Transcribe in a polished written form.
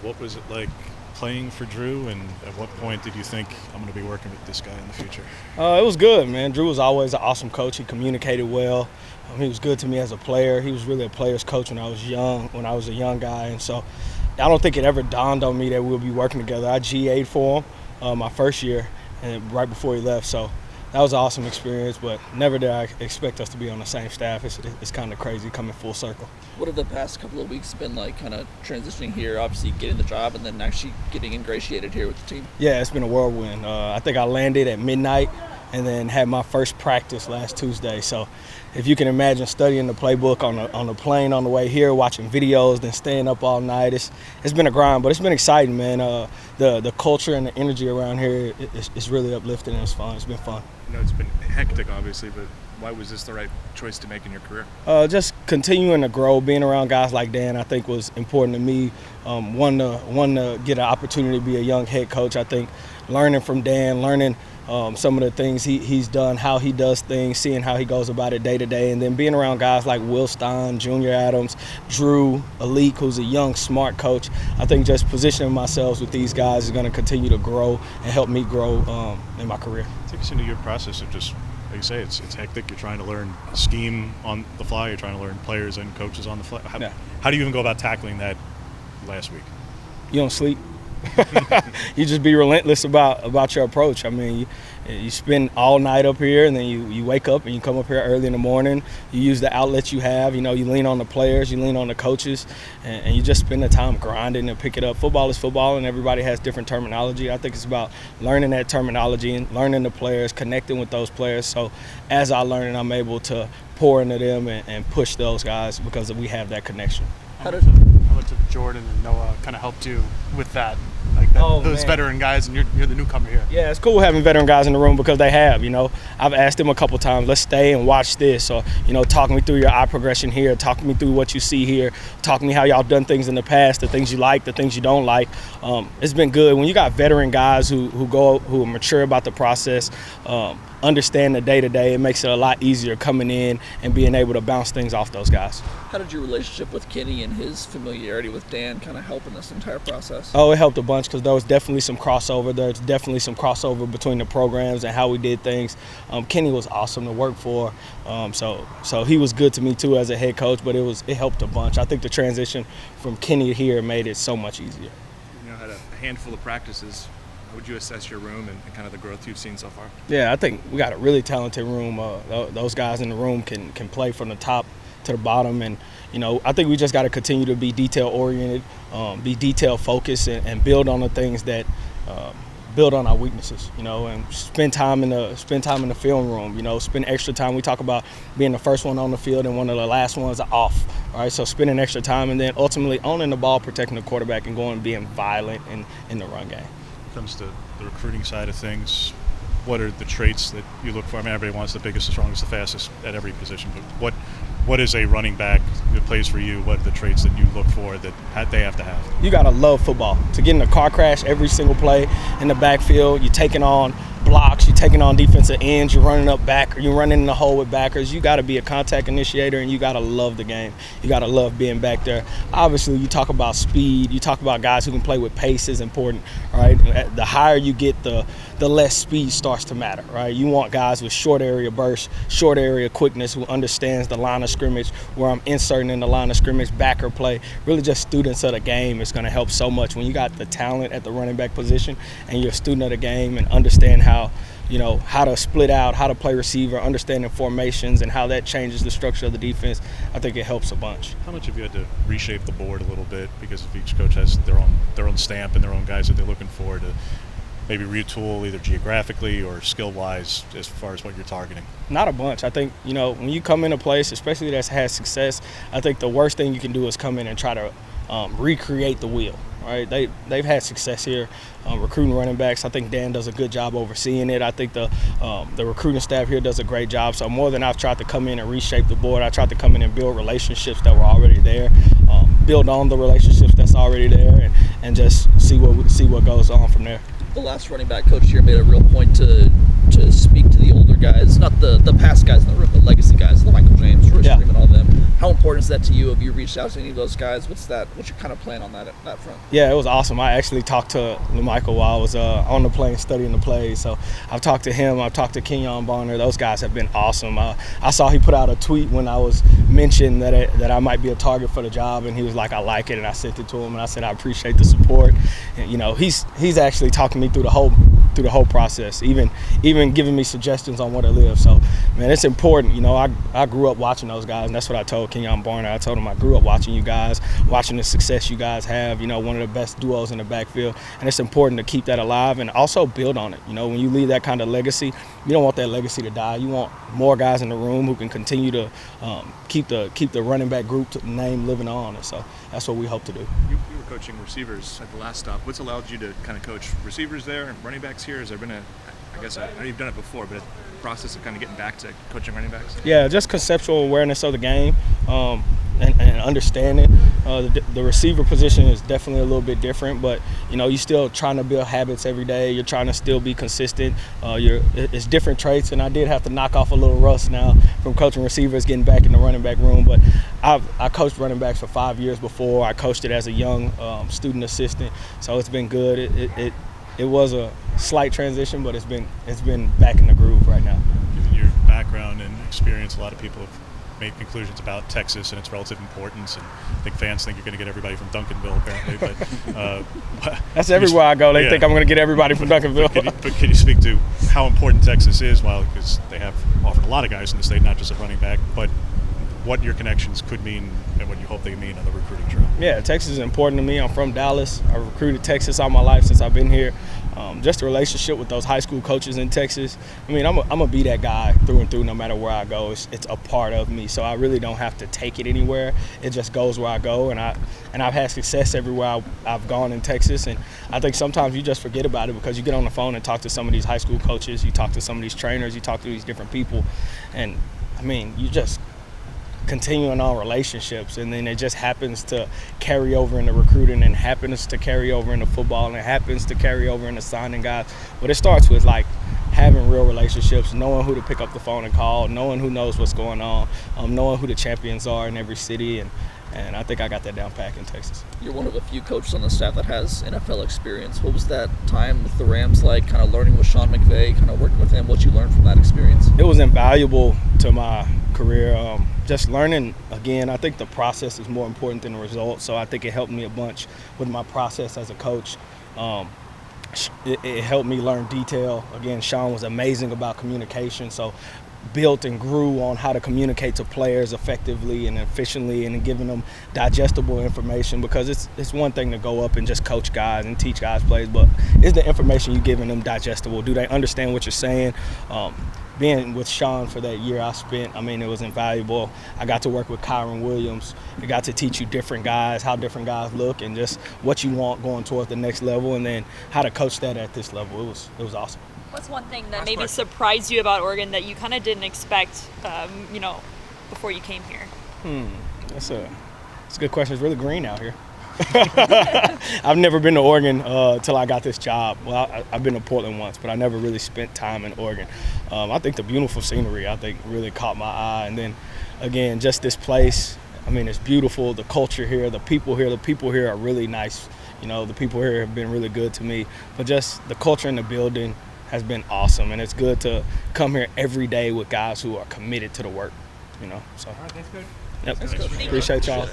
What was it like playing for Drew, and at what point did you think I'm going to be working with this guy in the future? It was good, man. Drew was always an awesome coach. He communicated well. He was good to me as a player. He was really a player's coach when I was a young guy. And so I don't think it ever dawned on me that we'll be working together. I GA'd for him my first year and right before he left. So that was an awesome experience, but never did I expect us to be on the same staff. It's kind of crazy coming full circle. What have the past couple of weeks been like, kind of transitioning here, obviously getting the job and then actually getting ingratiated here with the team? Yeah, it's been a whirlwind. I think I landed at midnight and then had my first practice last Tuesday. So if you can imagine studying the playbook on the plane on the way here, watching videos, then staying up all night, it's been a grind, but it's been exciting, man. The culture and the energy around here is really uplifting and it's fun. It's been fun. I know it's been hectic, obviously, but why was this the right choice to make in your career? Just continuing to grow, being around guys like Dan, I think was important to me. One to get an opportunity to be a young head coach. I think learning from Dan, learning some of the things he's done, how he does things, seeing how he goes about it day to day, and then being around guys like Will Stein, Junior Adams, Drew, Alik, who's a young, smart coach. I think just positioning myself with these guys is going to continue to grow and help me grow in my career. Take us into your process of just, like you say, it's hectic. You're trying to learn scheme on the fly. You're trying to learn players and coaches on the fly. How do you even go about tackling that last week? You don't sleep. You just be relentless about your approach. I mean, you spend all night up here, and then you wake up and you come up here early in the morning. You use the outlets you have. You lean on the players, you lean on the coaches, and you just spend the time grinding and pick it up. Football is football, and everybody has different terminology. I think it's about learning that terminology and learning the players, connecting with those players. So as I learn, I'm able to pour into them and push those guys because we have that connection. How much of Jordan and Noah kind of helped you with that? Those veteran guys, and you're the newcomer here. Yeah, it's cool having veteran guys in the room because they have, I've asked them a couple times, let's stay and watch this, or, talk me through your eye progression here, talk me through what you see here, talk me how y'all done things in the past, the things you like, the things you don't like. It's been good. When you got veteran guys who are mature about the process, understand the day-to-day, it makes it a lot easier coming in and being able to bounce things off those guys. How did your relationship with Kenny and his familiarity with Dan kind of help in this entire process? Oh, it helped a bunch because there was definitely some crossover. There's definitely some crossover between the programs and how we did things. Kenny was awesome to work for, so he was good to me too as a head coach, but it helped a bunch. I think the transition from Kenny here made it so much easier. Had a handful of practices. How would you assess your room and kind of the growth you've seen so far? Yeah, I think we got a really talented room. Those guys in the room can play from the top to the bottom, and I think we just got to continue to be detail oriented, be detail focused, and build on the things that build on our weaknesses. And spend time in the film room. Spend extra time. We talk about being the first one on the field and one of the last ones off. All right, so spending extra time, and then ultimately owning the ball, protecting the quarterback, and going and being violent in the run game. Comes to the recruiting side of things, what are the traits that you look for? I mean, everybody wants the biggest, the strongest, the fastest at every position, but what is a running back that plays for you? What are the traits that you look for that they have to have? You got to love football. To get in a car crash every single play in the backfield, you're taking on blocks, you're taking on defensive ends, you're running up back, you're running in the hole with backers. You got to be a contact initiator, and you got to love the game. You got to love being back there. Obviously, you talk about speed. You talk about guys who can play with pace is important, right? The higher you get, the less speed starts to matter, right? You want guys with short area burst, short area quickness, who understands the line of scrimmage, where I'm inserting in the line of scrimmage, backer play. Really just students of the game is going to help so much. When you got the talent at the running back position and you're a student of the game and understand how to split out, how to play receiver, understanding formations and how that changes the structure of the defense, I think it helps a bunch. How much have you had to reshape the board a little bit because each coach has their own stamp and their own guys that they're looking for to maybe retool either geographically or skill-wise as far as what you're targeting? Not a bunch. I think, when you come in a place, especially that's had success, I think the worst thing you can do is come in and try to recreate the wheel. Right? They've had success here recruiting running backs. I think Dan does a good job overseeing it. I think the recruiting staff here does a great job. So more than I've tried to come in and reshape the board, I tried to come in and build relationships that were already there, build on the relationships that's already there, and just see what goes on from there. the last running back coach here made a real point to speak to the older guys, not the past guys in the room, the legacy guys, the Michael James, Reshaping, and all them. How important is that to you? Have you reached out to any of those guys? What's your kind of plan on that front? Yeah, it was awesome. I actually talked to Michael while I was on the plane studying the plays. So I've talked to him. I've talked to Kenyon Bonner. Those guys have been awesome. I saw he put out a tweet when I was mentioned that I might be a target for the job, and he was like, "I like it," and I sent it to him, and I said, "I appreciate the support." And, he's actually talking me through the whole process, even giving me suggestions on where to live. So, man, it's important. I grew up watching those guys, and that's what I told Kenyon Barner. I told him I grew up watching you guys, watching the success you guys have. One of the best duos in the backfield, and it's important to keep that alive and also build on it. When you leave that kind of legacy, you don't want that legacy to die. You want more guys in the room who can continue to keep the running back group name living on. And so that's what we hope to do. You were coaching receivers at the last stop. What's allowed you to kind of coach receivers there and running backs here? Has there been I know you've done it before, but a process of kind of getting back to coaching running backs? Yeah, just conceptual awareness of the game and understanding. The receiver position is definitely a little bit different, but you're still trying to build habits every day. You're trying to still be consistent. It's different traits, and I did have to knock off a little rust now from coaching receivers, getting back in the running back room. But I coached running backs for 5 years before. I coached it as a young student assistant, so it's been good. It was a slight transition, but it's been back in the groove right now. Given your background and experience, a lot of people have made conclusions about Texas and its relative importance, and I think fans think you're going to get everybody from Duncanville, apparently. But that's everywhere I go. They think I'm going to get everybody from Duncanville. But can you speak to how important Texas is? Because they have offered a lot of guys in the state, not just a running back, but what your connections could mean and what you hope they mean on the recruiting trail. Yeah, Texas is important to me. I'm from Dallas. I recruited Texas all my life since I've been here. Just a relationship with those high school coaches in Texas. I'm going to be that guy through and through no matter where I go. It's a part of me, so I really don't have to take it anywhere. It just goes where I go, and I've had success everywhere I've gone in Texas. And I think sometimes you just forget about it because you get on the phone and talk to some of these high school coaches, you talk to some of these trainers, you talk to these different people, and you just continuing on relationships, and then it just happens to carry over into recruiting, and happens to carry over into football, and it happens to carry over into signing guys. But it starts with having real relationships, knowing who to pick up the phone and call, knowing who knows what's going on, knowing who the champions are in every city, and I think I got that down pat in Texas. You're one of a few coaches on the staff that has NFL experience. What was that time with the Rams like, kind of learning with Sean McVay, kind of working with him? What you learned from that experience? It was invaluable to my career. Just learning, again, I think the process is more important than the result, so I think it helped me a bunch with my process as a coach. It helped me learn detail. Again, Sean was amazing about communication, so built and grew on how to communicate to players effectively and efficiently, and giving them digestible information, because it's one thing to go up and just coach guys and teach guys plays, but is the information you're giving them digestible? Do they understand what you're saying? Being with Sean for that year I spent, it was invaluable. I got to work with Kyron Williams. I got to teach you different guys, how different guys look, and just what you want going towards the next level, and then how to coach that at this level. It was awesome. What's one thing that maybe surprised you about Oregon that you kind of didn't expect, before you came here? That's a good question. It's really green out here. I've never been to Oregon till I got this job. Well, I've been to Portland once, but I never really spent time in Oregon. I think the beautiful scenery, really caught my eye. And then, again, just this place, it's beautiful. The culture here, the people here are really nice. The people here have been really good to me. But just the culture in the building has been awesome, and it's good to come here every day with guys who are committed to the work. So. All right, thanks, Coach. Yep. Thanks, Coach. Appreciate y'all.